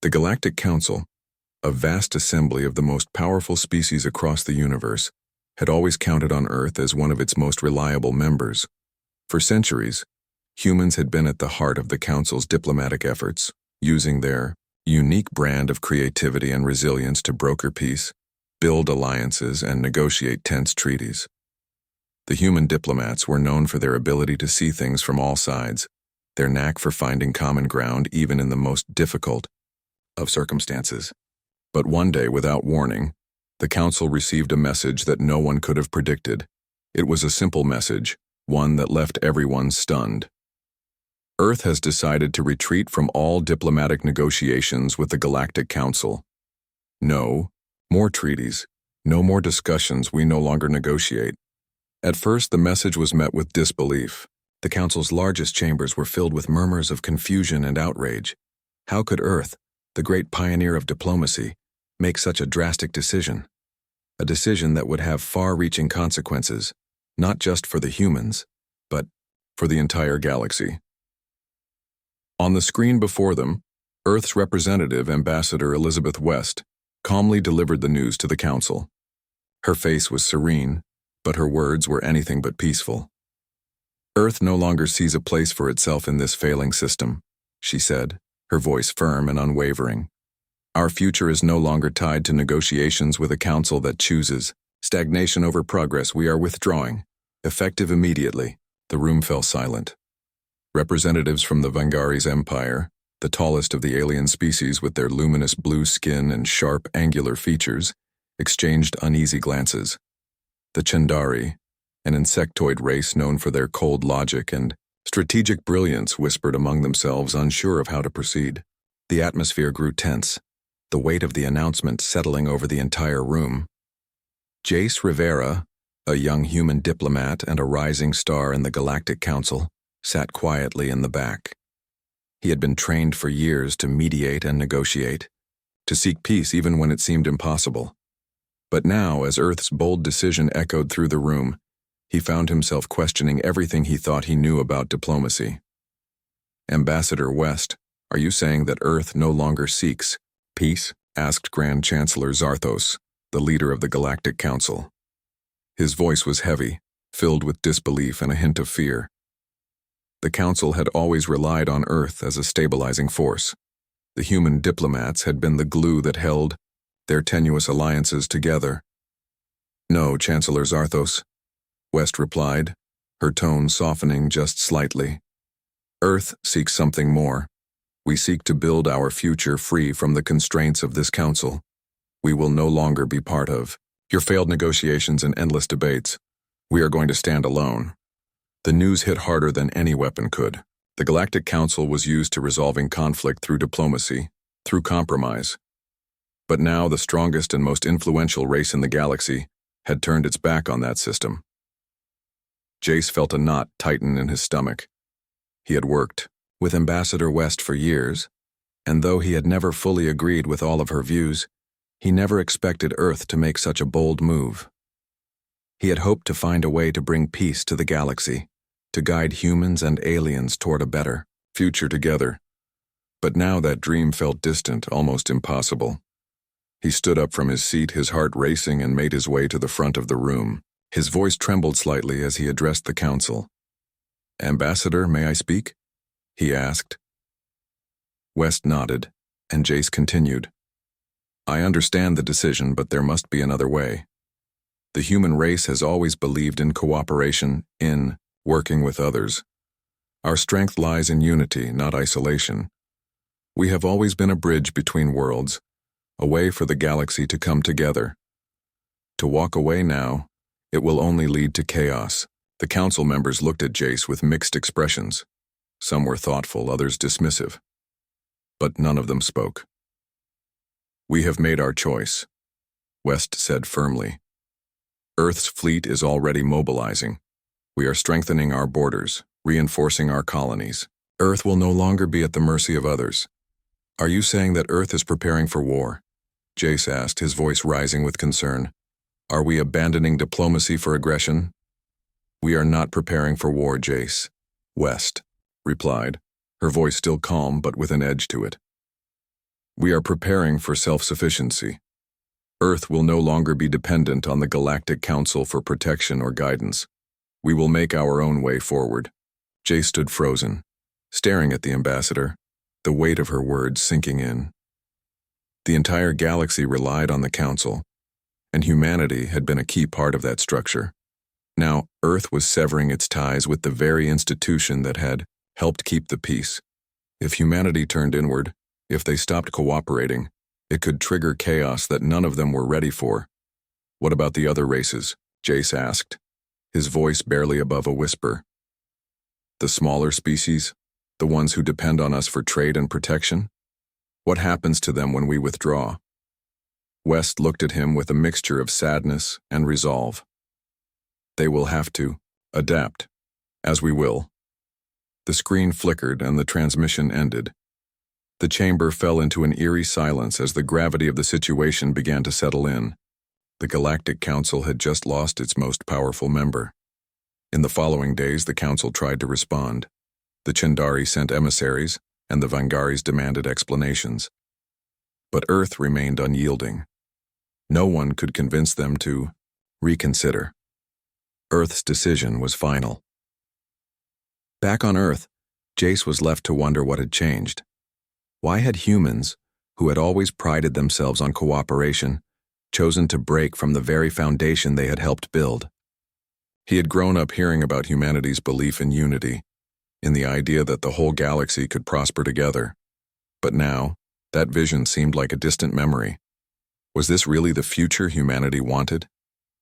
The Galactic Council, a vast assembly of the most powerful species across the universe, had always counted on Earth as one of its most reliable members. For centuries, humans had been at the heart of the Council's diplomatic efforts, using their unique brand of creativity and resilience to broker peace, build alliances, and negotiate tense treaties. The human diplomats were known for their ability to see things from all sides, their knack for finding common ground even in the most difficult of circumstances. But one day, without warning, the Council received a message that no one could have predicted. It was a simple message, one that left everyone stunned. Earth has decided to retreat from all diplomatic negotiations with the Galactic Council. No more treaties, no more discussions, we no longer negotiate. At first, the message was met with disbelief. The Council's largest chambers were filled with murmurs of confusion and outrage. How could Earth, the great pioneer of diplomacy, make such a drastic decision? A decision that would have far-reaching consequences, not just for the humans, but for the entire galaxy. On the screen before them, Earth's representative, Ambassador Elizabeth West, calmly delivered the news to the Council. Her face was serene, but her words were anything but peaceful. Earth no longer sees a place for itself in this failing system, she said, her voice firm and unwavering. Our future is no longer tied to negotiations with a council that chooses stagnation over progress. We are withdrawing, effective immediately. The room fell silent. Representatives from the Vangaris Empire, the tallest of the alien species with their luminous blue skin and sharp, angular features, exchanged uneasy glances. The Chandari, an insectoid race known for their cold logic and strategic brilliance, whispered among themselves, unsure of how to proceed. The atmosphere grew tense, the weight of the announcement settling over the entire room. Jace Rivera, a young human diplomat and a rising star in the Galactic Council, sat quietly in the back. He had been trained for years to mediate and negotiate, to seek peace even when it seemed impossible. But now, as Earth's bold decision echoed through the room, he found himself questioning everything he thought he knew about diplomacy. Ambassador West, are you saying that Earth no longer seeks peace? Asked Grand Chancellor Zarthos, the leader of the Galactic Council. His voice was heavy, filled with disbelief and a hint of fear. The Council had always relied on Earth as a stabilizing force. The human diplomats had been the glue that held their tenuous alliances together. No, Chancellor Zarthos, West replied, her tone softening just slightly. Earth seeks something more. We seek to build our future free from the constraints of this council. We will no longer be part of your failed negotiations and endless debates. We are going to stand alone. The news hit harder than any weapon could. The Galactic Council was used to resolving conflict through diplomacy, through compromise. But now the strongest and most influential race in the galaxy had turned its back on that system. Jace felt a knot tighten in his stomach. He had worked with Ambassador West for years, and though he had never fully agreed with all of her views, he never expected Earth to make such a bold move. He had hoped to find a way to bring peace to the galaxy, to guide humans and aliens toward a better future together. But now that dream felt distant, almost impossible. He stood up from his seat, his heart racing, and made his way to the front of the room. His voice trembled slightly as he addressed the council. Ambassador, may I speak? He asked. West nodded, and Jace continued. I understand the decision, but there must be another way. The human race has always believed in cooperation, in working with others. Our strength lies in unity, not isolation. We have always been a bridge between worlds, a way for the galaxy to come together. To walk away now, it will only lead to chaos. The council members looked at Jace with mixed expressions. Some were thoughtful, others dismissive. But none of them spoke. We have made our choice, West said firmly. Earth's fleet is already mobilizing. We are strengthening our borders, reinforcing our colonies. Earth will no longer be at the mercy of others. Are you saying that Earth is preparing for war? Jace asked, his voice rising with concern. Are we abandoning diplomacy for aggression? We are not preparing for war, Jace, West replied, her voice still calm but with an edge to it. We are preparing for self-sufficiency. Earth will no longer be dependent on the Galactic Council for protection or guidance. We will make our own way forward. Jay stood frozen, staring at the ambassador, the weight of her words sinking in. The entire galaxy relied on the Council, and humanity had been a key part of that structure. Now, Earth was severing its ties with the very institution that had helped keep the peace. If humanity turned inward, if they stopped cooperating, it could trigger chaos that none of them were ready for. What about the other races? Jace asked, his voice barely above a whisper. The smaller species, the ones who depend on us for trade and protection? What happens to them when we withdraw? West looked at him with a mixture of sadness and resolve. They will have to adapt, as we will. The screen flickered and the transmission ended. The chamber fell into an eerie silence as the gravity of the situation began to settle in. The Galactic Council had just lost its most powerful member. In the following days, the Council tried to respond. The Chindari sent emissaries, and the Vangaris demanded explanations. But Earth remained unyielding. No one could convince them to reconsider. Earth's decision was final. Back on Earth, Jace was left to wonder what had changed. Why had humans, who had always prided themselves on cooperation, chosen to break from the very foundation they had helped build? He had grown up hearing about humanity's belief in unity, in the idea that the whole galaxy could prosper together. But now, that vision seemed like a distant memory. Was this really the future humanity wanted?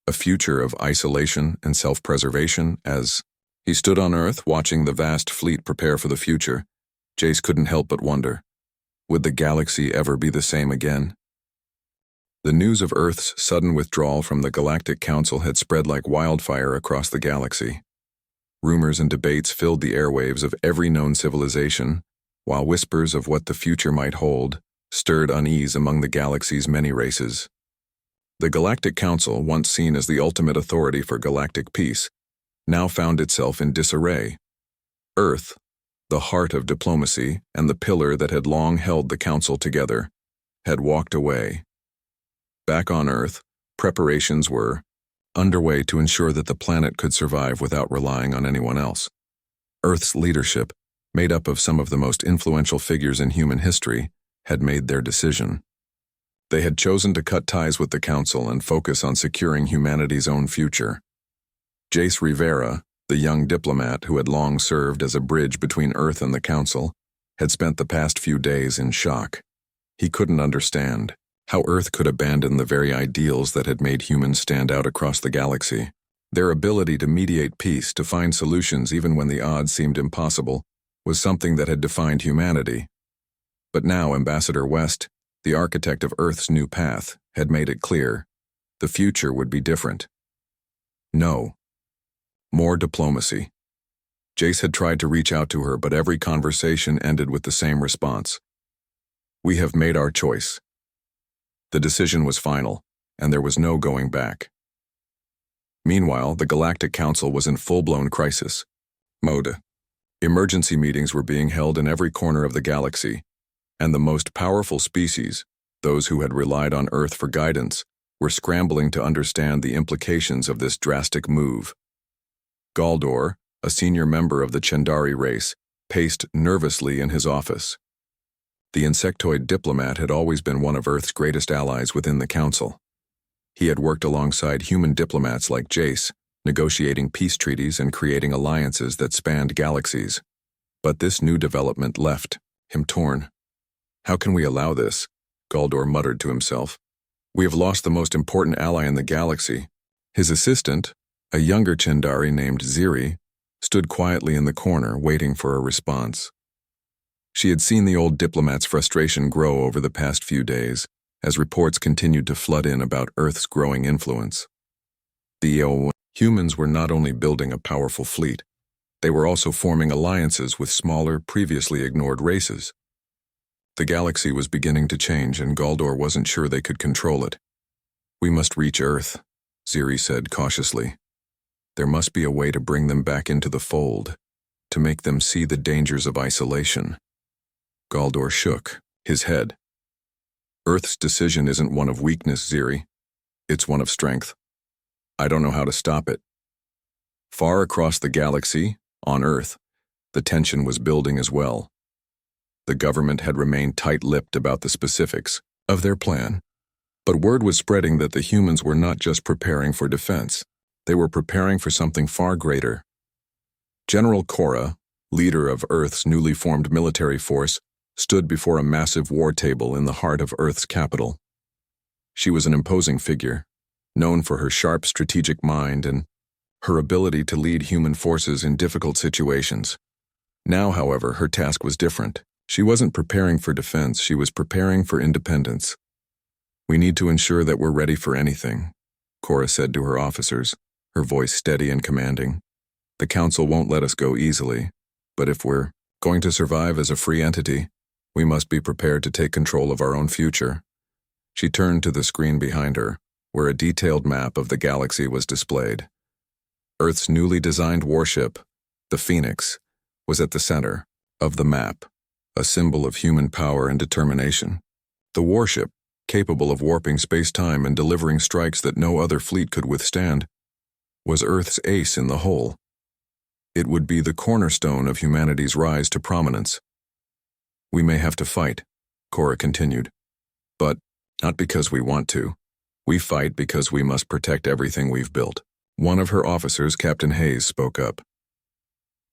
A future of isolation and self-preservation? As he stood on Earth watching the vast fleet prepare for the future, Jace couldn't help but wonder, would the galaxy ever be the same again? The news of Earth's sudden withdrawal from the Galactic Council had spread like wildfire across the galaxy. Rumors and debates filled the airwaves of every known civilization, while whispers of what the future might hold stirred unease among the galaxy's many races. The Galactic Council, once seen as the ultimate authority for galactic peace, now found itself in disarray. Earth, the heart of diplomacy and the pillar that had long held the Council together, had walked away. Back on Earth, preparations were underway to ensure that the planet could survive without relying on anyone else. Earth's leadership, made up of some of the most influential figures in human history, had made their decision. They had chosen to cut ties with the Council and focus on securing humanity's own future. Jace Rivera, the young diplomat who had long served as a bridge between Earth and the Council, had spent the past few days in shock. He couldn't understand how Earth could abandon the very ideals that had made humans stand out across the galaxy. Their ability to mediate peace, to find solutions even when the odds seemed impossible, was something that had defined humanity. But now Ambassador West, the architect of Earth's new path, had made it clear. The future would be different. No. More diplomacy. Jace had tried to reach out to her, but every conversation ended with the same response. We have made our choice. The decision was final, and there was no going back. Meanwhile, the Galactic Council was in full-blown crisis mode. Emergency meetings were being held in every corner of the galaxy, and the most powerful species, those who had relied on Earth for guidance, were scrambling to understand the implications of this drastic move. Galdor, a senior member of the Chindari race, paced nervously in his office. The insectoid diplomat had always been one of Earth's greatest allies within the Council. He had worked alongside human diplomats like Jace, negotiating peace treaties and creating alliances that spanned galaxies. But this new development left him torn. How can we allow this? Galdor muttered to himself. We have lost the most important ally in the galaxy. His assistant, a younger Chindari named Ziri, stood quietly in the corner waiting for a response. She had seen the old diplomat's frustration grow over the past few days, as reports continued to flood in about Earth's growing influence. The humans were not only building a powerful fleet, they were also forming alliances with smaller, previously ignored races. The galaxy was beginning to change, and Galdor wasn't sure they could control it. We must reach Earth, Ziri said cautiously. There must be a way to bring them back into the fold, to make them see the dangers of isolation. Galdor shook his head. Earth's decision isn't one of weakness, Ziri. It's one of strength. I don't know how to stop it. Far across the galaxy, on Earth, the tension was building as well. The government had remained tight-lipped about the specifics of their plan. But word was spreading that the humans were not just preparing for defense. They were preparing for something far greater. General Cora, leader of Earth's newly formed military force, stood before a massive war table in the heart of Earth's capital. She was an imposing figure, known for her sharp strategic mind and her ability to lead human forces in difficult situations. Now, however, her task was different. She wasn't preparing for defense, she was preparing for independence. "We need to ensure that we're ready for anything," Cora said to her officers, her voice steady and commanding. "The Council won't let us go easily, but if we're going to survive as a free entity, we must be prepared to take control of our own future." She turned to the screen behind her, where a detailed map of the galaxy was displayed. Earth's newly designed warship, the Phoenix, was at the center of the map, a symbol of human power and determination. The warship, capable of warping space-time and delivering strikes that no other fleet could withstand, was Earth's ace in the hole. It would be the cornerstone of humanity's rise to prominence. "We may have to fight," Cora continued, "but not because we want to. We fight because we must protect everything we've built." One of her officers, Captain Hayes, spoke up.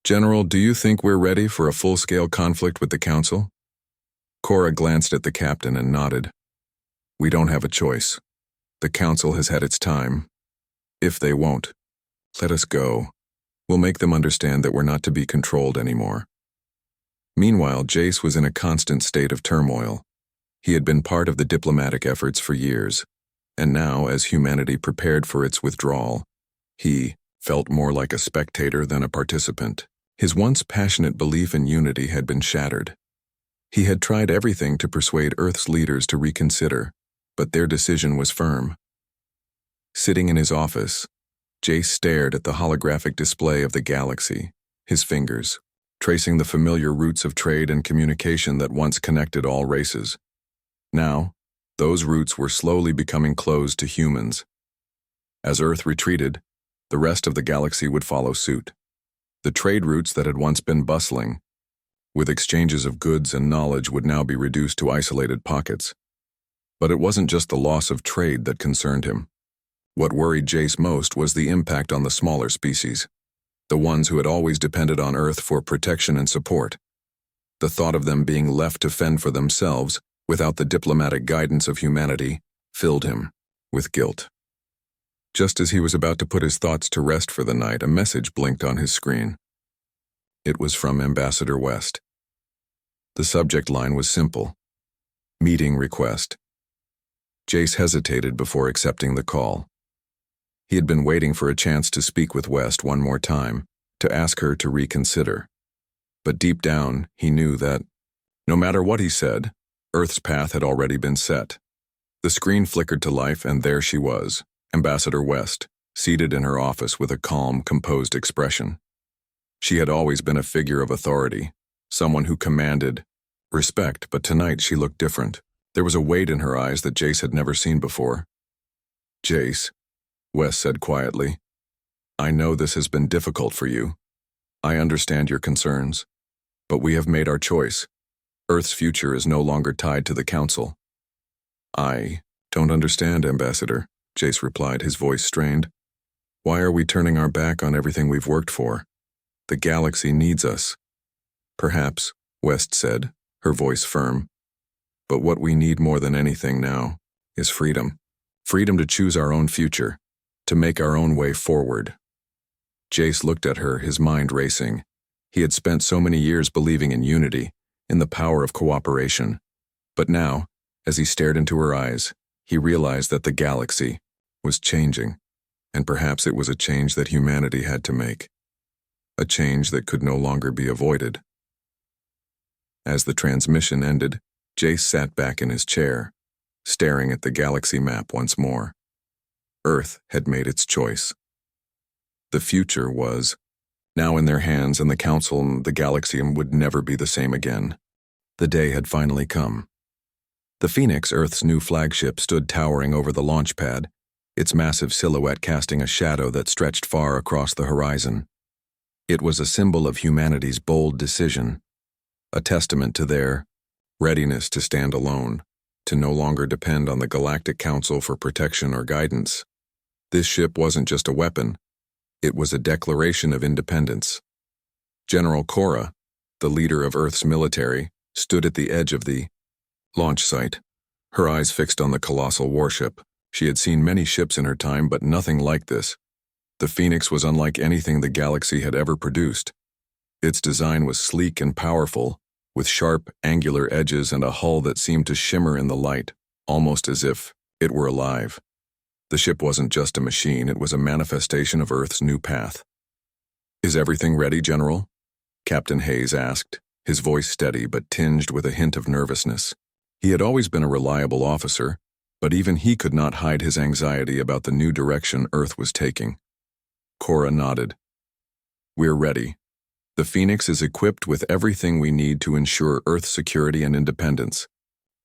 "General, do you think we're ready for a full-scale conflict with the Council?" Cora glanced at the captain and nodded. "We don't have a choice. The Council has had its time. If they won't, let us go. We'll make them understand that we're not to be controlled anymore." Meanwhile, Jace was in a constant state of turmoil. He had been part of the diplomatic efforts for years, and now, as humanity prepared for its withdrawal, he felt more like a spectator than a participant. His once passionate belief in unity had been shattered. He had tried everything to persuade Earth's leaders to reconsider, but their decision was firm. Sitting in his office, Jace stared at the holographic display of the galaxy, his fingers tracing the familiar routes of trade and communication that once connected all races. Now, those routes were slowly becoming closed to humans. As Earth retreated, the rest of the galaxy would follow suit. The trade routes that had once been bustling, with exchanges of goods and knowledge, would now be reduced to isolated pockets. But it wasn't just the loss of trade that concerned him. What worried Jace most was the impact on the smaller species, the ones who had always depended on Earth for protection and support. The thought of them being left to fend for themselves without the diplomatic guidance of humanity filled him with guilt. Just as he was about to put his thoughts to rest for the night, a message blinked on his screen. It was from Ambassador West. The subject line was simple: "Meeting request." Jace hesitated before accepting the call. He had been waiting for a chance to speak with West one more time, to ask her to reconsider. But deep down, he knew that, no matter what he said, Earth's path had already been set. The screen flickered to life, and there she was, Ambassador West, seated in her office with a calm, composed expression. She had always been a figure of authority, someone who commanded respect, but tonight she looked different. There was a weight in her eyes that Jace had never seen before. "Jace," West said quietly, "I know this has been difficult for you. I understand your concerns, but we have made our choice. Earth's future is no longer tied to the Council." "I don't understand, Ambassador," Jace replied, his voice strained. "Why are we turning our back on everything we've worked for? The galaxy needs us." "Perhaps," West said, her voice firm. "But what we need more than anything now is freedom. Freedom to choose our own future, to make our own way forward." Jace looked at her, his mind racing. He had spent so many years believing in unity, in the power of cooperation. But now, as he stared into her eyes, he realized that the galaxy was changing, and perhaps it was a change that humanity had to make. A change that could no longer be avoided. As the transmission ended, Jace sat back in his chair, staring at the galaxy map once more. Earth had made its choice. The future was now in their hands, and the Council and the galaxy would never be the same again. The day had finally come. The Phoenix, Earth's new flagship, stood towering over the launch pad, its massive silhouette casting a shadow that stretched far across the horizon. It was a symbol of humanity's bold decision, a testament to their readiness to stand alone, to no longer depend on the Galactic Council for protection or guidance. This ship wasn't just a weapon, it was a declaration of independence. General Cora, the leader of Earth's military, stood at the edge of the launch site, her eyes fixed on the colossal warship. She had seen many ships in her time, but nothing like this. The Phoenix was unlike anything the galaxy had ever produced. Its design was sleek and powerful, with sharp, angular edges and a hull that seemed to shimmer in the light, almost as if it were alive. The ship wasn't just a machine, it was a manifestation of Earth's new path. "Is everything ready, General?" Captain Hayes asked, his voice steady but tinged with a hint of nervousness. He had always been a reliable officer, but even he could not hide his anxiety about the new direction Earth was taking. Cora nodded. "We're ready. The Phoenix is equipped with everything we need to ensure Earth's security and independence.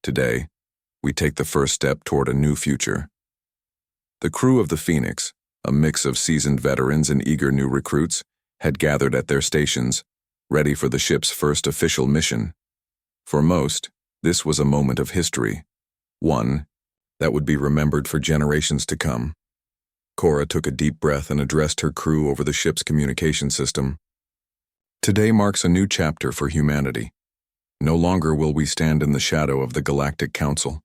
Today, we take the first step toward a new future." The crew of the Phoenix, a mix of seasoned veterans and eager new recruits, had gathered at their stations, ready for the ship's first official mission. For most, this was a moment of history, one that would be remembered for generations to come. Cora took a deep breath and addressed her crew over the ship's communication system. "Today marks a new chapter for humanity. No longer will we stand in the shadow of the Galactic Council.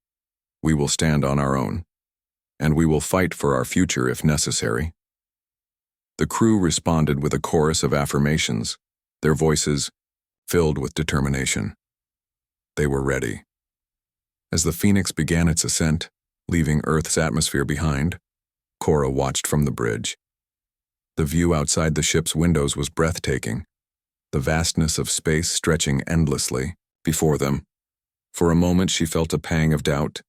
We will stand on our own, and we will fight for our future if necessary." The crew responded with a chorus of affirmations, their voices filled with determination. They were ready. As the Phoenix began its ascent, leaving Earth's atmosphere behind, Cora watched from the bridge. The view outside the ship's windows was breathtaking, the vastness of space stretching endlessly before them. For a moment she felt a pang of doubt.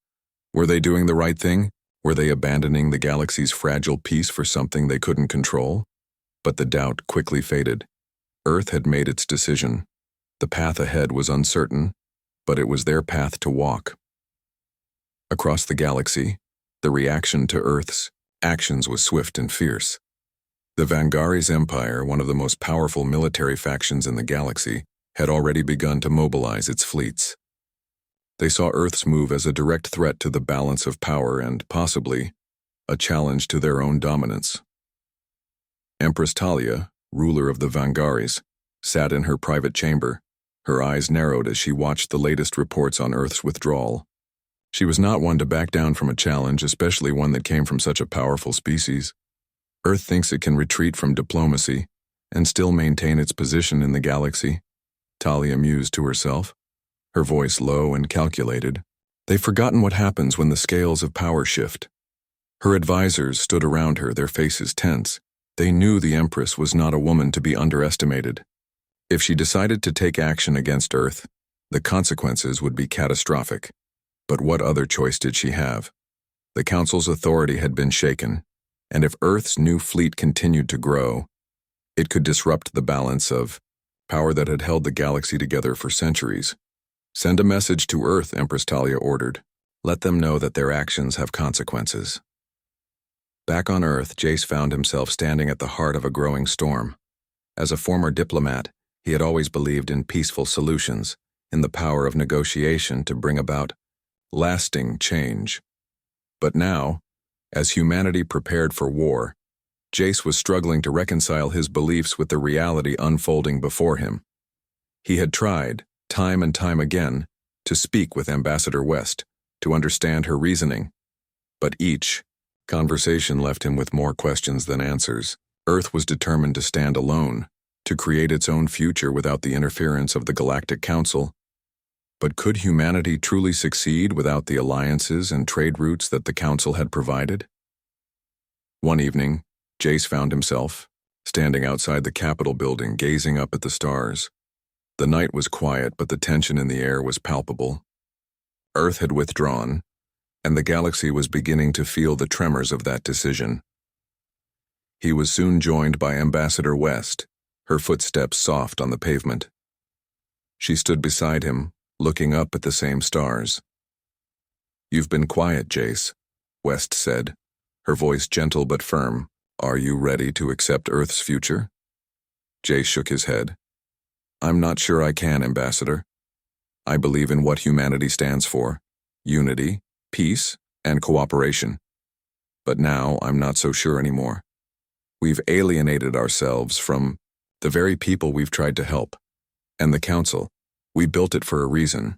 Were they doing the right thing? Were they abandoning the galaxy's fragile peace for something they couldn't control? But the doubt quickly faded. Earth had made its decision. The path ahead was uncertain, but it was their path to walk. Across the galaxy, the reaction to Earth's actions was swift and fierce. The Vangaris Empire, one of the most powerful military factions in the galaxy, had already begun to mobilize its fleets. They saw Earth's move as a direct threat to the balance of power and, possibly, a challenge to their own dominance. Empress Talia, ruler of the Vangaris, sat in her private chamber, her eyes narrowed as she watched the latest reports on Earth's withdrawal. She was not one to back down from a challenge, especially one that came from such a powerful species. Earth thinks it can retreat from diplomacy and still maintain its position in the galaxy, Talia mused to herself, her voice low and calculated. They've forgotten what happens when the scales of power shift. Her advisors stood around her, their faces tense. They knew the Empress was not a woman to be underestimated. If she decided to take action against Earth, the consequences would be catastrophic. But what other choice did she have? The Council's authority had been shaken, and if Earth's new fleet continued to grow, it could disrupt the balance of power that had held the galaxy together for centuries. "Send a message to Earth," Empress Talia ordered. "Let them know that their actions have consequences." Back on Earth, Jace found himself standing at the heart of a growing storm. As a former diplomat, he had always believed in peaceful solutions, in the power of negotiation to bring about lasting change. But now, as humanity prepared for war, Jace was struggling to reconcile his beliefs with the reality unfolding before him. He had tried, time and time again, to speak with Ambassador West, to understand her reasoning. But each conversation left him with more questions than answers. Earth was determined to stand alone, to create its own future without the interference of the Galactic Council. But could humanity truly succeed without the alliances and trade routes that the Council had provided? One evening, Jace found himself standing outside the Capitol building, gazing up at the stars. The night was quiet, but the tension in the air was palpable. Earth had withdrawn, and the galaxy was beginning to feel the tremors of that decision. He was soon joined by Ambassador West, her footsteps soft on the pavement. She stood beside him, looking up at the same stars. You've been quiet, Jace, West said, her voice gentle but firm. Are you ready to accept Earth's future? Jace shook his head. I'm not sure I can, Ambassador. I believe in what humanity stands for: unity, peace, and cooperation. But now I'm not so sure anymore. We've alienated ourselves from the very people we've tried to help. And the Council, we built it for a reason.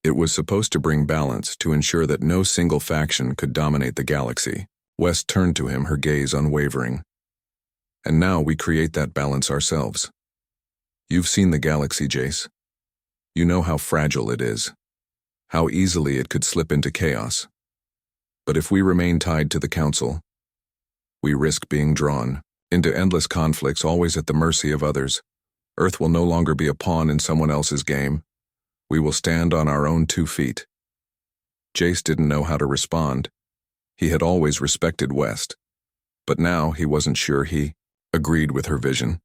It was supposed to bring balance, to ensure that no single faction could dominate the galaxy. West turned to him, her gaze unwavering. And now we create that balance ourselves. You've seen the galaxy, Jace. You know how fragile it is, how easily it could slip into chaos. But if we remain tied to the Council, we risk being drawn into endless conflicts, always at the mercy of others. Earth will no longer be a pawn in someone else's game. We will stand on our own 2 feet. Jace didn't know how to respond. He had always respected West, but now he wasn't sure he agreed with her vision.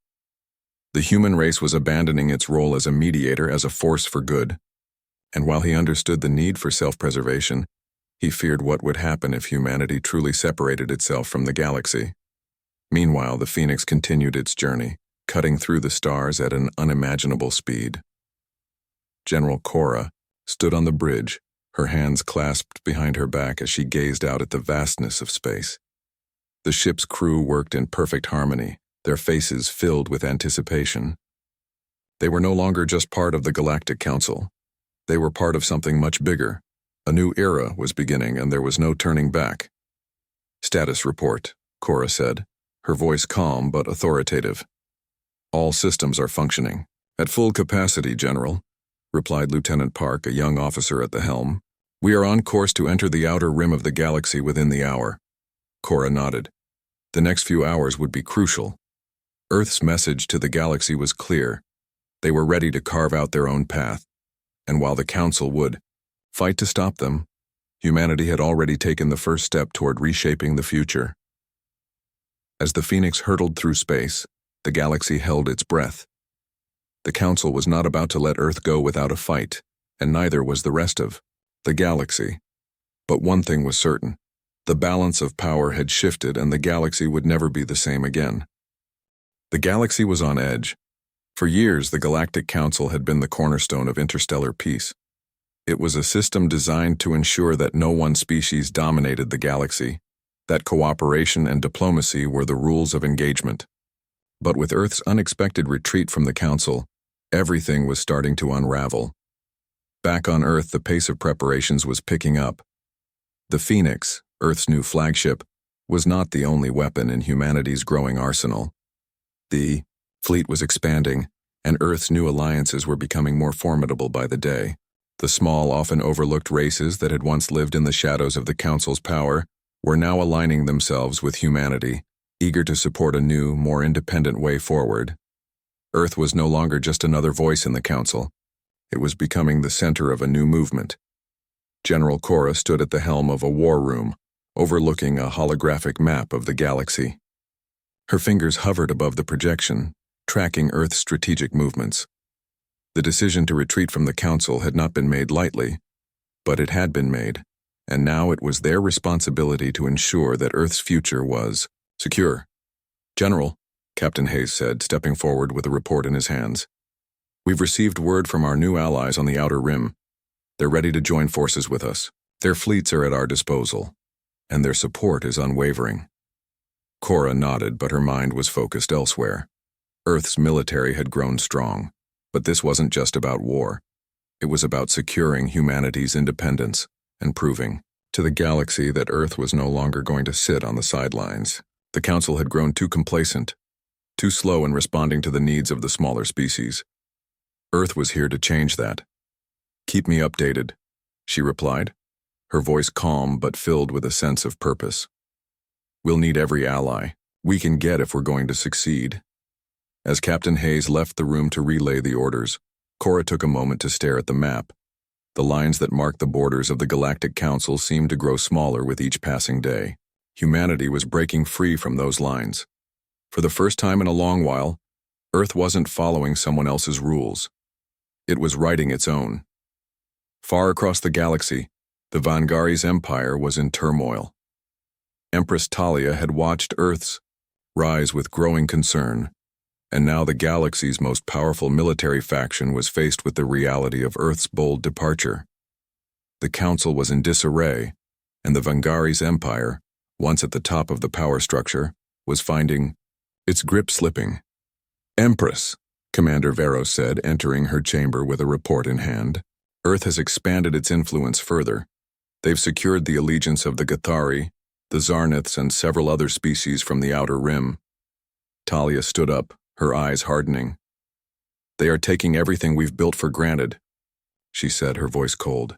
The human race was abandoning its role as a mediator, as a force for good. And while he understood the need for self-preservation, he feared what would happen if humanity truly separated itself from the galaxy. Meanwhile, the Phoenix continued its journey, cutting through the stars at an unimaginable speed. General Cora stood on the bridge, her hands clasped behind her back as she gazed out at the vastness of space. The ship's crew worked in perfect harmony, their faces filled with anticipation. They were no longer just part of the Galactic Council. They were part of something much bigger. A new era was beginning, and there was no turning back. Status report, Cora said, her voice calm but authoritative. All systems are functioning. At full capacity, General, replied Lieutenant Park, a young officer at the helm. We are on course to enter the outer rim of the galaxy within the hour. Cora nodded. The next few hours would be crucial. Earth's message to the galaxy was clear. They were ready to carve out their own path. And while the Council would fight to stop them, humanity had already taken the first step toward reshaping the future. As the Phoenix hurtled through space, the galaxy held its breath. The Council was not about to let Earth go without a fight, and neither was the rest of the galaxy. But one thing was certain: the balance of power had shifted, and the galaxy would never be the same again. The galaxy was on edge. For years, the Galactic Council had been the cornerstone of interstellar peace. It was a system designed to ensure that no one species dominated the galaxy, that cooperation and diplomacy were the rules of engagement. But with Earth's unexpected retreat from the Council, everything was starting to unravel. Back on Earth, the pace of preparations was picking up. The Phoenix, Earth's new flagship, was not the only weapon in humanity's growing arsenal. The fleet was expanding, and Earth's new alliances were becoming more formidable by the day. The small, often overlooked races that had once lived in the shadows of the Council's power were now aligning themselves with humanity, eager to support a new, more independent way forward. Earth was no longer just another voice in the Council. It was becoming the center of a new movement. General Cora stood at the helm of a war room, overlooking a holographic map of the galaxy. Her fingers hovered above the projection, tracking Earth's strategic movements. The decision to retreat from the Council had not been made lightly, but it had been made, and now it was their responsibility to ensure that Earth's future was secure. General, Captain Hayes said, stepping forward with a report in his hands. We've received word from our new allies on the Outer Rim. They're ready to join forces with us. Their fleets are at our disposal, and their support is unwavering. Cora nodded, but her mind was focused elsewhere. Earth's military had grown strong, but this wasn't just about war. It was about securing humanity's independence and proving to the galaxy that Earth was no longer going to sit on the sidelines. The Council had grown too complacent, too slow in responding to the needs of the smaller species. Earth was here to change that. Keep me updated, she replied, her voice calm but filled with a sense of purpose. We'll need every ally we can get if we're going to succeed. As Captain Hayes left the room to relay the orders, Cora took a moment to stare at the map. The lines that marked the borders of the Galactic Council seemed to grow smaller with each passing day. Humanity was breaking free from those lines. For the first time in a long while, Earth wasn't following someone else's rules. It was writing its own. Far across the galaxy, The Vangari's empire was in turmoil. Empress Talia had watched Earth's rise with growing concern, and now the galaxy's most powerful military faction was faced with the reality of Earth's bold departure. The council was in disarray, and the Vangari's empire, once at the top of the power structure, was finding its grip slipping. "Empress," Commander Veros said, entering her chamber with a report in hand, "Earth has expanded its influence further. They've secured the allegiance of the Gathari, the Zarniths, and several other species from the Outer Rim." Talia stood up, her eyes hardening. "They are taking everything we've built for granted," she said, her voice cold.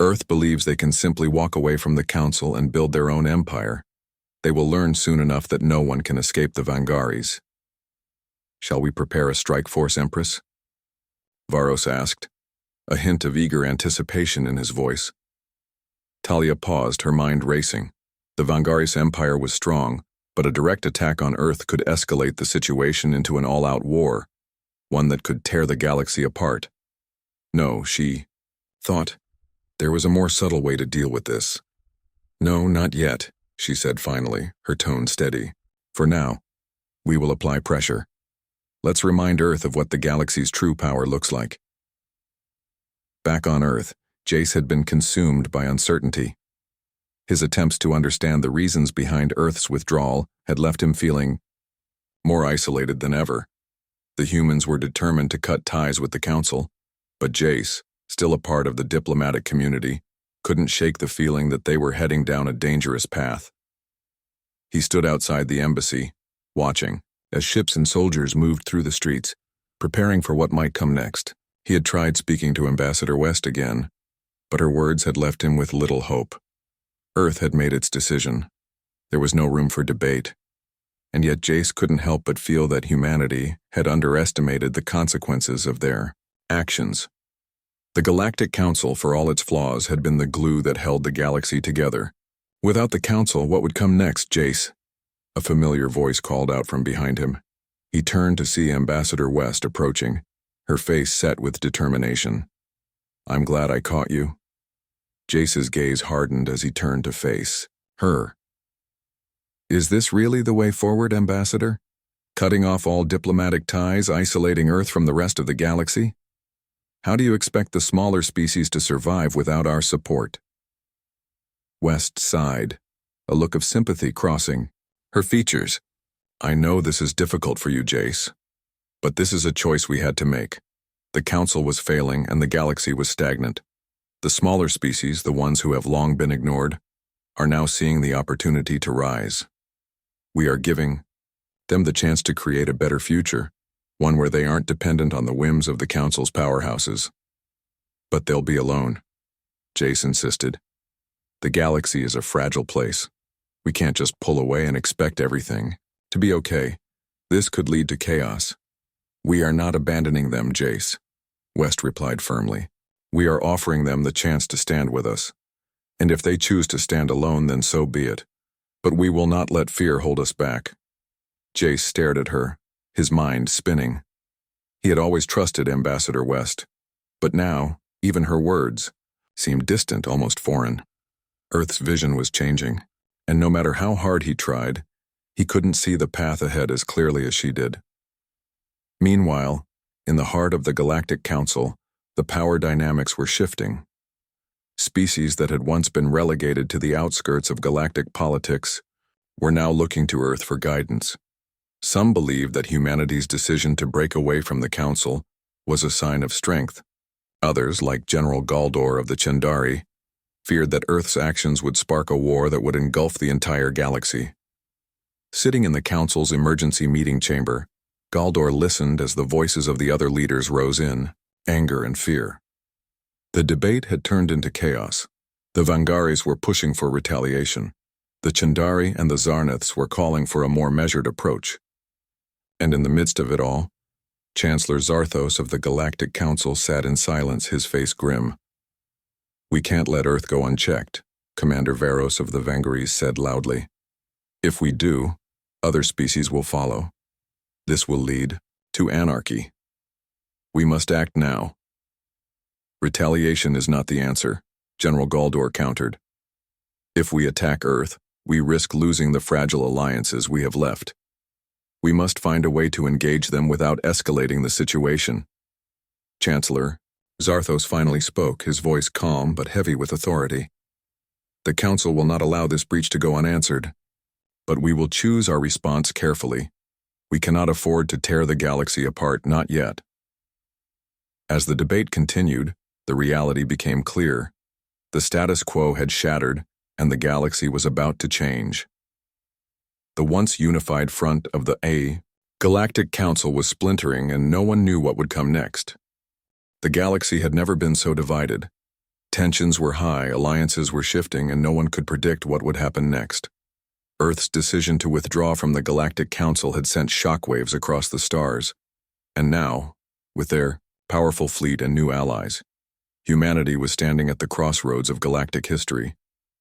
"Earth believes they can simply walk away from the Council and build their own empire. They will learn soon enough that no one can escape the Vangaris." "Shall we prepare a strike force, Empress?" Varos asked, a hint of eager anticipation in his voice. Talia paused, her mind racing. The Vangaris empire was strong, but a direct attack on Earth could escalate the situation into an all-out war, one that could tear the galaxy apart. No, she thought there was a more subtle way to deal with this. "No, not yet," she said finally, her tone steady. "For now, we will apply pressure. Let's remind Earth of what the galaxy's true power looks like." Back on Earth, Jace had been consumed by uncertainty. His attempts to understand the reasons behind Earth's withdrawal had left him feeling more isolated than ever. The humans were determined to cut ties with the Council, but Jace, still a part of the diplomatic community, couldn't shake the feeling that they were heading down a dangerous path. He stood outside the embassy, watching, as ships and soldiers moved through the streets, preparing for what might come next. He had tried speaking to Ambassador West again, but her words had left him with little hope. Earth had made its decision. There was no room for debate. And yet Jace couldn't help but feel that humanity had underestimated the consequences of their actions. The Galactic Council, for all its flaws, had been the glue that held the galaxy together. "Without the Council, what would come next, Jace?" A familiar voice called out from behind him. He turned to see Ambassador West approaching, her face set with determination. "I'm glad I caught you." Jace's gaze hardened as he turned to face her. "Is this really the way forward, Ambassador? Cutting off all diplomatic ties, isolating Earth from the rest of the galaxy? How do you expect the smaller species to survive without our support?" West sighed, a look of sympathy crossing her features. "I know this is difficult for you, Jace, but this is a choice we had to make. The Council was failing and the galaxy was stagnant. The smaller species, the ones who have long been ignored, are now seeing the opportunity to rise. We are giving them the chance to create a better future, one where they aren't dependent on the whims of the Council's powerhouses. But they'll be alone," Jace insisted. "The galaxy is a fragile place. We can't just pull away and expect everything to be okay. This could lead to chaos." "We are not abandoning them, Jace," West replied firmly. "We are offering them the chance to stand with us. And if they choose to stand alone, then so be it. But we will not let fear hold us back." Jace stared at her, his mind spinning. He had always trusted Ambassador West, but now, even her words seemed distant, almost foreign. Earth's vision was changing, and no matter how hard he tried, he couldn't see the path ahead as clearly as she did. Meanwhile, in the heart of the Galactic Council, the power dynamics were shifting. Species that had once been relegated to the outskirts of galactic politics were now looking to Earth for guidance. Some believed that humanity's decision to break away from the Council was a sign of strength. Others, like General Galdor of the Chandari, feared that Earth's actions would spark a war that would engulf the entire galaxy. Sitting in the Council's emergency meeting chamber, Galdor listened as the voices of the other leaders rose in, anger and fear. The debate had turned into chaos. The Vangaris were pushing for retaliation. The Chandari and the Zarniths were calling for a more measured approach. And in the midst of it all, Chancellor Zarthos of the Galactic Council sat in silence, his face grim. "We can't let Earth go unchecked," Commander Veros of the Vangaris said loudly. "If we do, other species will follow. This will lead to anarchy. We must act now." "Retaliation is not the answer," General Galdor countered. If we attack Earth, we risk losing the fragile alliances we have left. We must find a way to engage them without escalating the situation. Chancellor, Zarthos finally spoke, his voice calm but heavy with authority. The Council will not allow this breach to go unanswered, but we will choose our response carefully. We cannot afford to tear the galaxy apart, not yet. As the debate continued, the reality became clear. The status quo had shattered, and the galaxy was about to change. The once unified front of the Galactic Council was splintering, and no one knew what would come next. The galaxy had never been so divided. Tensions were high, alliances were shifting, and no one could predict what would happen next. Earth's decision to withdraw from the Galactic Council had sent shockwaves across the stars. And now, with their powerful fleet and new allies, humanity was standing at the crossroads of galactic history.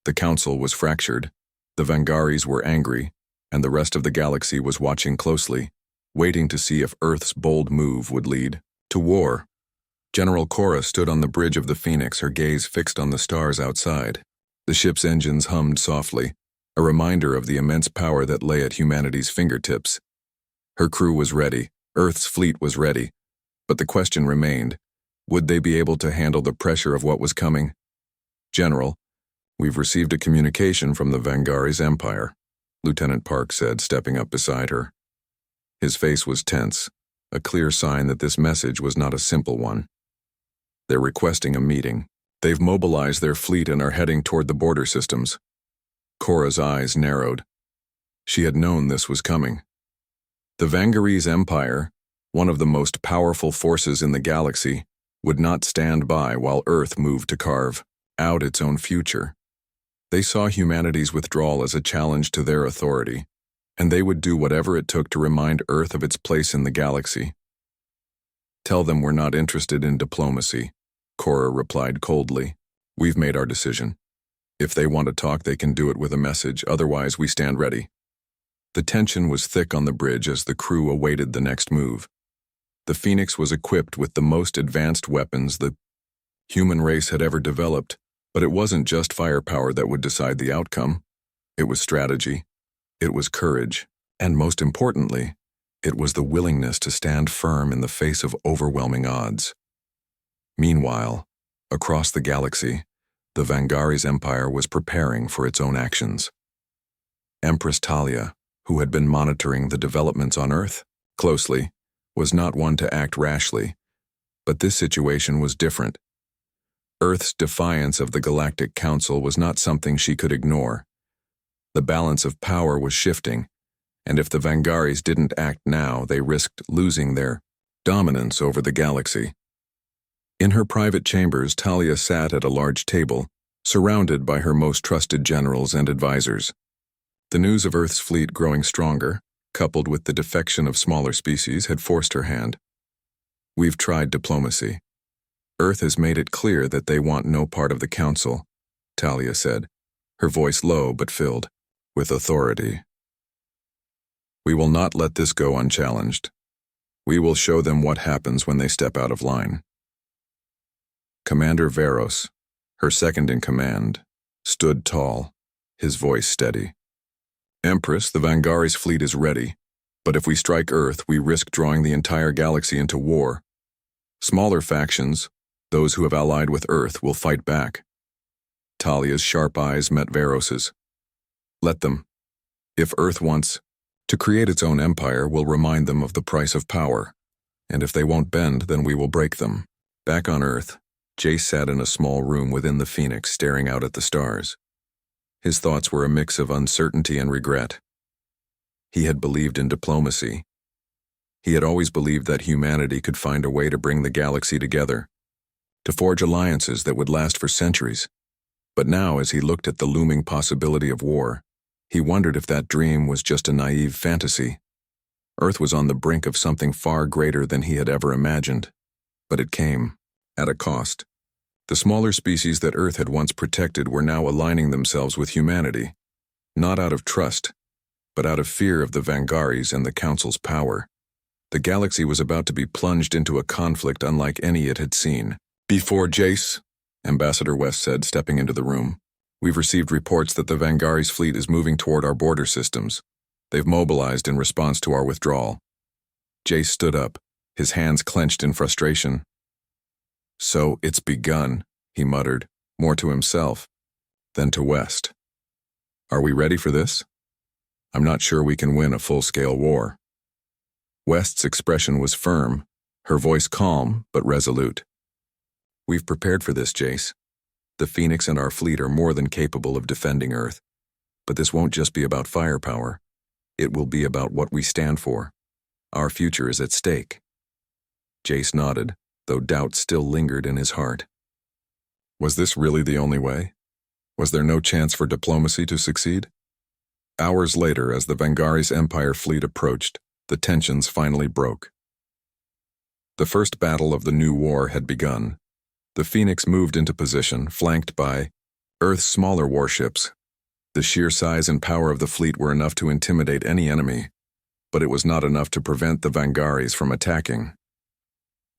The Council was fractured, the Vangaris were angry, and the rest of the galaxy was watching closely, waiting to see if Earth's bold move would lead to war. General Cora stood on the bridge of the Phoenix, her gaze fixed on the stars outside. The ship's engines hummed softly, a reminder of the immense power that lay at humanity's fingertips. Her crew was ready, Earth's fleet was ready, but the question remained, would they be able to handle the pressure of what was coming? General, we've received a communication from the Vangaris Empire, Lieutenant Park said, stepping up beside her. His face was tense, a clear sign that this message was not a simple one. They're requesting a meeting. They've mobilized their fleet and are heading toward the border systems. Cora's eyes narrowed. She had known this was coming. The Vangaris Empire, one of the most powerful forces in the galaxy, would not stand by while Earth moved to carve out its own future. They saw humanity's withdrawal as a challenge to their authority, and they would do whatever it took to remind Earth of its place in the galaxy. Tell them we're not interested in diplomacy, Cora replied coldly. We've made our decision. If they want to talk, they can do it with a message, otherwise we stand ready. The tension was thick on the bridge as the crew awaited the next move. The Phoenix was equipped with the most advanced weapons the human race had ever developed, but it wasn't just firepower that would decide the outcome. It was strategy, it was courage, and most importantly, it was the willingness to stand firm in the face of overwhelming odds. Meanwhile, across the galaxy, the Vangaris Empire was preparing for its own actions. Empress Talia, who had been monitoring the developments on Earth closely, was not one to act rashly, but this situation was different. Earth's defiance of the Galactic Council was not something she could ignore. The balance of power was shifting, and if the Vangaris didn't act now, they risked losing their dominance over the galaxy. In her private chambers, Talia sat at a large table, surrounded by her most trusted generals and advisors. The news of Earth's fleet growing stronger, coupled with the defection of smaller species, had forced her hand. We've tried diplomacy. Earth has made it clear that they want no part of the Council, Talia said, her voice low but filled with authority. We will not let this go unchallenged. We will show them what happens when they step out of line. Commander Veros, her second-in-command, stood tall, his voice steady. Empress, the Vangaris fleet is ready, but if we strike Earth, we risk drawing the entire galaxy into war. Smaller factions, those who have allied with Earth, will fight back. Talia's sharp eyes met Veros's. Let them. If Earth wants to create its own empire, we'll remind them of the price of power, and if they won't bend, then we will break them. Back on Earth, Jace sat in a small room within the Phoenix, staring out at the stars. His thoughts were a mix of uncertainty and regret. He had believed in diplomacy. He had always believed that humanity could find a way to bring the galaxy together, to forge alliances that would last for centuries. But now, as he looked at the looming possibility of war, he wondered if that dream was just a naive fantasy. Earth was on the brink of something far greater than he had ever imagined. But it came, at a cost. The smaller species that Earth had once protected were now aligning themselves with humanity, not out of trust, but out of fear of the Vangaris and the Council's power. The galaxy was about to be plunged into a conflict unlike any it had seen before. Jace, Ambassador West said, stepping into the room. "We've received reports that the Vangari's fleet is moving toward our border systems. They've mobilized in response to our withdrawal." Jace stood up, his hands clenched in frustration. "So it's begun," he muttered, more to himself than to West. "Are we ready for this? I'm not sure we can win a full-scale war." West's expression was firm, her voice calm but resolute. "We've prepared for this, Jace. The Phoenix and our fleet are more than capable of defending Earth. But this won't just be about firepower. It will be about what we stand for. Our future is at stake." Jace nodded, though doubt still lingered in his heart. Was this really the only way? Was there no chance for diplomacy to succeed? Hours later, as the Vangari's Empire fleet approached, the tensions finally broke. The first battle of the new war had begun. The Phoenix moved into position, flanked by Earth's smaller warships. The sheer size and power of the fleet were enough to intimidate any enemy, but it was not enough to prevent the Vangaris from attacking.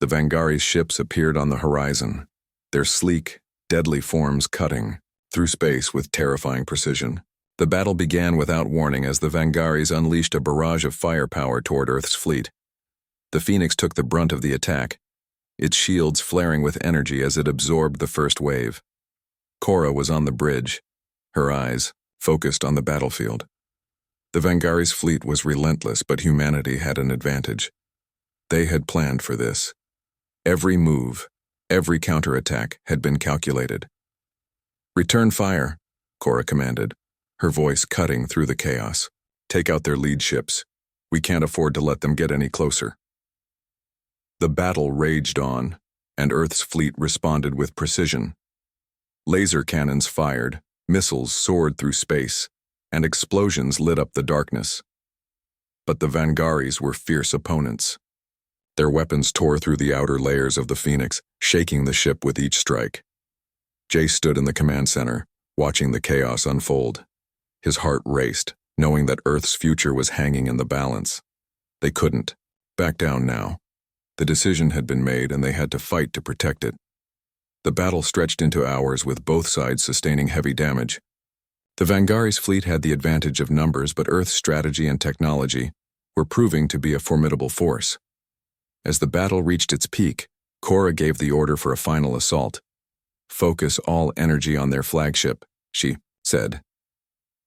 The Vangari's ships appeared on the horizon, their sleek, deadly forms cutting through space with terrifying precision. The battle began without warning as the Vangaris unleashed a barrage of firepower toward Earth's fleet. The Phoenix took the brunt of the attack, its shields flaring with energy as it absorbed the first wave. Cora was on the bridge, her eyes focused on the battlefield. The Vangari's fleet was relentless, but humanity had an advantage. They had planned for this. Every move, every counterattack had been calculated. "Return fire," Cora commanded, her voice cutting through the chaos. "Take out their lead ships. We can't afford to let them get any closer." The battle raged on, and Earth's fleet responded with precision. Laser cannons fired, missiles soared through space, and explosions lit up the darkness. But the Vangaris were fierce opponents. Their weapons tore through the outer layers of the Phoenix, shaking the ship with each strike. Jace stood in the command center, watching the chaos unfold. His heart raced, knowing that Earth's future was hanging in the balance. They couldn't back down now. The decision had been made, and they had to fight to protect it. The battle stretched into hours, with both sides sustaining heavy damage. The Vangari's fleet had the advantage of numbers, but Earth's strategy and technology were proving to be a formidable force. As the battle reached its peak, Cora gave the order for a final assault. "Focus all energy on their flagship," she said.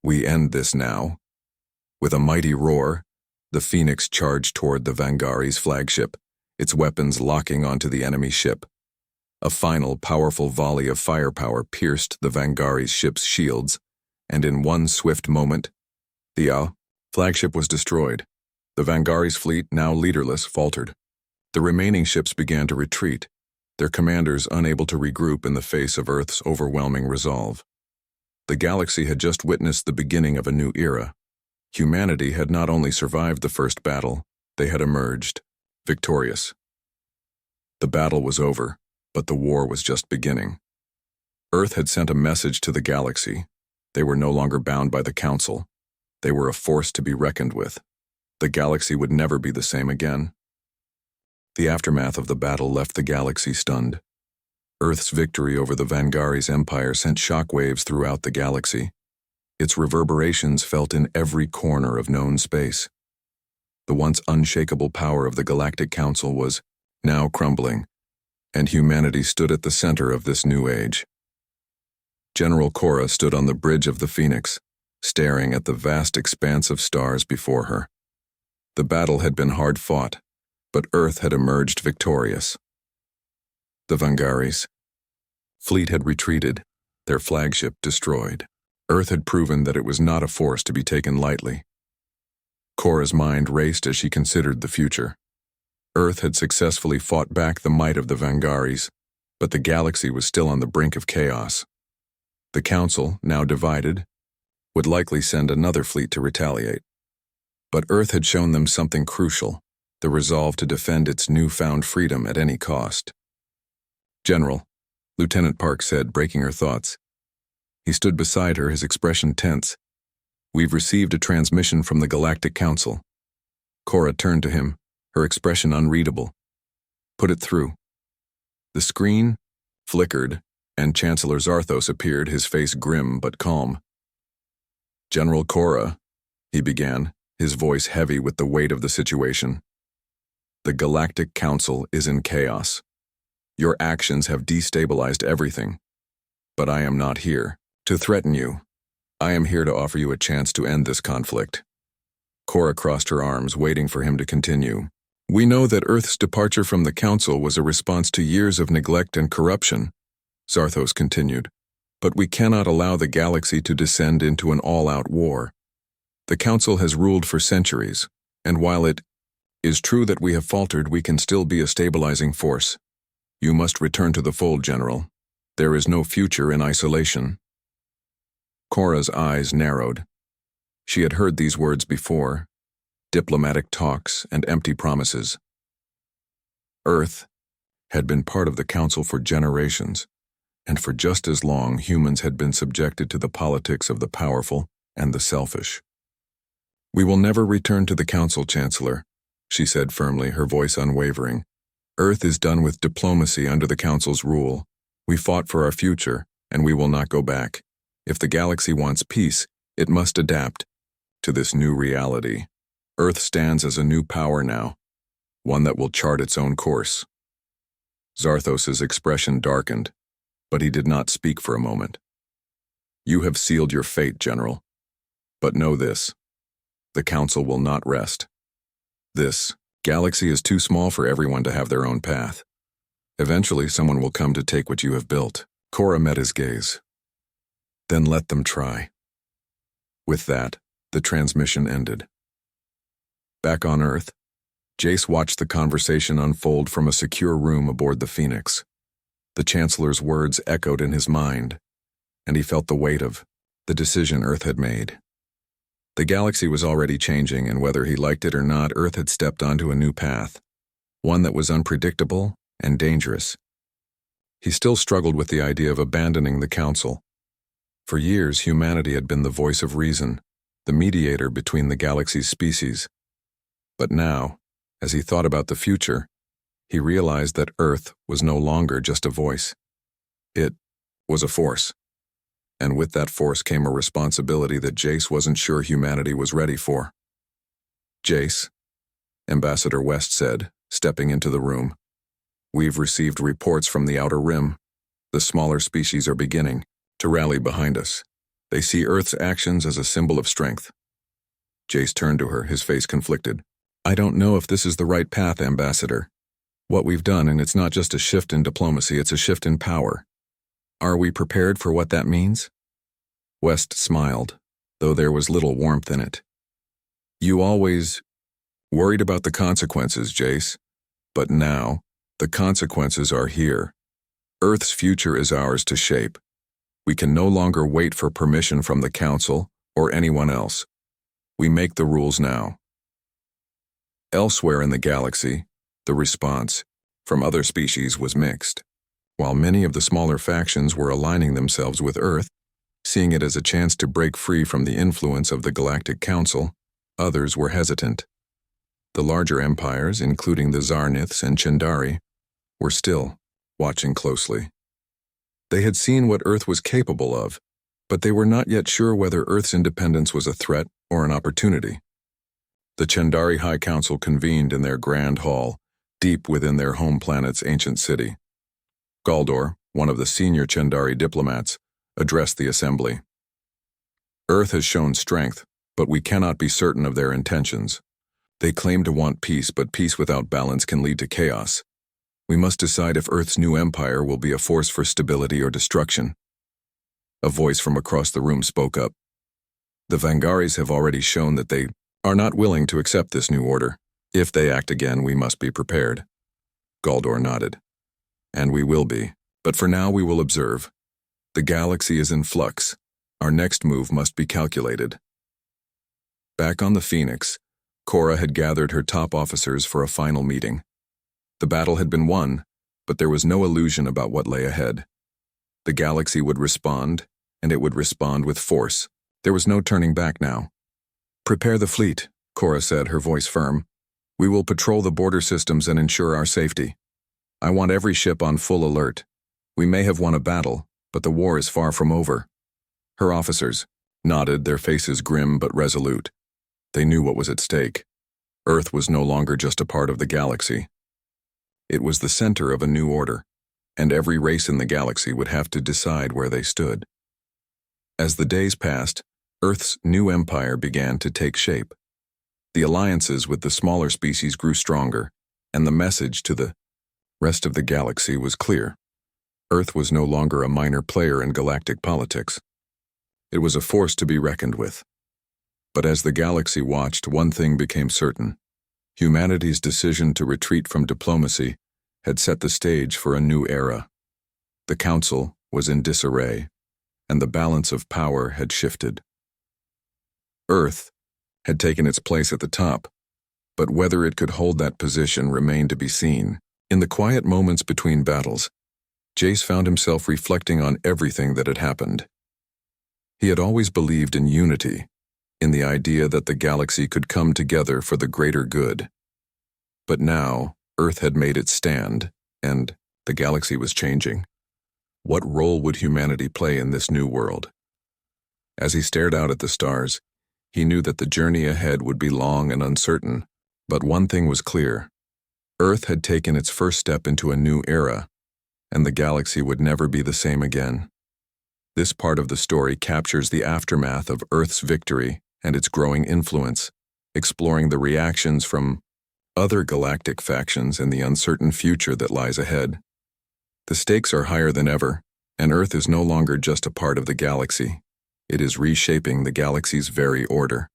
"We end this now." With a mighty roar, the Phoenix charged toward the Vangari's flagship, its weapons locking onto the enemy ship. A final, powerful volley of firepower pierced the Vangari's ship's shields, and in one swift moment, the flagship was destroyed. The Vangari's fleet, now leaderless, faltered. The remaining ships began to retreat, their commanders unable to regroup in the face of Earth's overwhelming resolve. The galaxy had just witnessed the beginning of a new era. Humanity had not only survived the first battle, they had emerged victorious. The battle was over, but the war was just beginning. Earth had sent a message to the galaxy. They were no longer bound by the Council. They were a force to be reckoned with. The galaxy would never be the same again. The aftermath of the battle left the galaxy stunned. Earth's victory over the Vangari's empire sent shockwaves throughout the galaxy. Its reverberations felt in every corner of known space. The once unshakable power of the Galactic Council was now crumbling, and humanity stood at the center of this new age. General Cora stood on the bridge of the Phoenix, staring at the vast expanse of stars before her. The battle had been hard fought, but Earth had emerged victorious. The Vangari's fleet had retreated, their flagship destroyed. Earth had proven that it was not a force to be taken lightly. Cora's mind raced as she considered the future. Earth had successfully fought back the might of the Vangari's, but the galaxy was still on the brink of chaos. The Council, now divided, would likely send another fleet to retaliate. But Earth had shown them something crucial, the resolve to defend its newfound freedom at any cost. "General," Lieutenant Park said, breaking her thoughts. He stood beside her, his expression tense. "We've received a transmission from the Galactic Council." Cora turned to him, her expression unreadable. "Put it through." The screen flickered, and Chancellor Zarthos appeared, his face grim but calm. "General Cora," he began, his voice heavy with the weight of the situation. "The Galactic Council is in chaos. Your actions have destabilized everything. But I am not here to threaten you. I am here to offer you a chance to end this conflict." Cora crossed her arms, waiting for him to continue. "We know that Earth's departure from the Council was a response to years of neglect and corruption," Zarthos continued, "but we cannot allow the galaxy to descend into an all-out war. The Council has ruled for centuries, and while it is true that we have faltered, we can still be a stabilizing force. You must return to the fold, General. There is no future in isolation." Cora's eyes narrowed. She had heard these words before: diplomatic talks and empty promises. Earth had been part of the Council for generations, and for just as long humans had been subjected to the politics of the powerful and the selfish. "We will never return to the Council, Chancellor," she said firmly, her voice unwavering. "Earth is done with diplomacy under the Council's rule. We fought for our future, and we will not go back. If the galaxy wants peace, it must adapt to this new reality. Earth stands as a new power now, one that will chart its own course." Zarthos's expression darkened, but he did not speak for a moment. "You have sealed your fate, General. But know this: the Council will not rest. This galaxy is too small for everyone to have their own path. Eventually, someone will come to take what you have built." Cora met his gaze. "Then let them try." With that, the transmission ended. Back on Earth, Jace watched the conversation unfold from a secure room aboard the Phoenix. The Chancellor's words echoed in his mind, and he felt the weight of the decision Earth had made. The galaxy was already changing, and whether he liked it or not, Earth had stepped onto a new path, one that was unpredictable and dangerous. He still struggled with the idea of abandoning the Council. For years, humanity had been the voice of reason, the mediator between the galaxy's species. But now, as he thought about the future, he realized that Earth was no longer just a voice. It was a force. And with that force came a responsibility that Jace wasn't sure humanity was ready for. "Jace," Ambassador West said, stepping into the room, "we've received reports from the Outer Rim. The smaller species are beginning to rally behind us. They see Earth's actions as a symbol of strength." Jace turned to her, his face conflicted. "I don't know if this is the right path, Ambassador. What we've done, and it's not just a shift in diplomacy, it's a shift in power. Are we prepared for what that means?" West smiled, though there was little warmth in it. "You always worried about the consequences, Jace. But now, the consequences are here. Earth's future is ours to shape. We can no longer wait for permission from the Council or anyone else. We make the rules now." Elsewhere in the galaxy, the response from other species was mixed. While many of the smaller factions were aligning themselves with Earth, seeing it as a chance to break free from the influence of the Galactic Council, others were hesitant. The larger empires, including the Zarniths and Chindari, were still watching closely. They had seen what Earth was capable of, but they were not yet sure whether Earth's independence was a threat or an opportunity. The Chindari High Council convened in their grand hall, deep within their home planet's ancient city. Galdor, one of the senior Chindari diplomats, addressed the assembly. "Earth has shown strength, but we cannot be certain of their intentions. They claim to want peace, but peace without balance can lead to chaos. We must decide if Earth's new empire will be a force for stability or destruction." A voice from across the room spoke up. "The Vangaris have already shown that they are not willing to accept this new order. If they act again, we must be prepared." Galdor nodded. "And we will be, but for now we will observe. The galaxy is in flux. Our next move must be calculated." Back on the Phoenix, Cora had gathered her top officers for a final meeting. The battle had been won, but there was no illusion about what lay ahead. The galaxy would respond, and it would respond with force. There was no turning back now. "Prepare the fleet," Cora said, her voice firm. "We will patrol the border systems and ensure our safety. I want every ship on full alert. We may have won a battle, but the war is far from over. Her officers nodded, their faces grim but resolute. They knew what was at stake. Earth was no longer just a part of the galaxy. It was the center of a new order, and every race in the galaxy would have to decide where they stood. As the days passed, Earth's new empire began to take shape. The alliances with the smaller species grew stronger, and the message to the rest of the galaxy was clear. Earth was no longer a minor player in galactic politics. It was a force to be reckoned with. But as the galaxy watched, one thing became certain. Humanity's decision to retreat from diplomacy had set the stage for a new era. The Council was in disarray, and the balance of power had shifted. Earth had taken its place at the top, but whether it could hold that position remained to be seen. In the quiet moments between battles, Jace found himself reflecting on everything that had happened. He had always believed in unity, in the idea that the galaxy could come together for the greater good. But now, Earth had made its stand, and the galaxy was changing. What role would humanity play in this new world? As he stared out at the stars, he knew that the journey ahead would be long and uncertain, but one thing was clear. Earth had taken its first step into a new era, and the galaxy would never be the same again. This part of the story captures the aftermath of Earth's victory and its growing influence, exploring the reactions from other galactic factions and the uncertain future that lies ahead. The stakes are higher than ever, and Earth is no longer just a part of the galaxy. It is reshaping the galaxy's very order.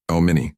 Oh, Minnie,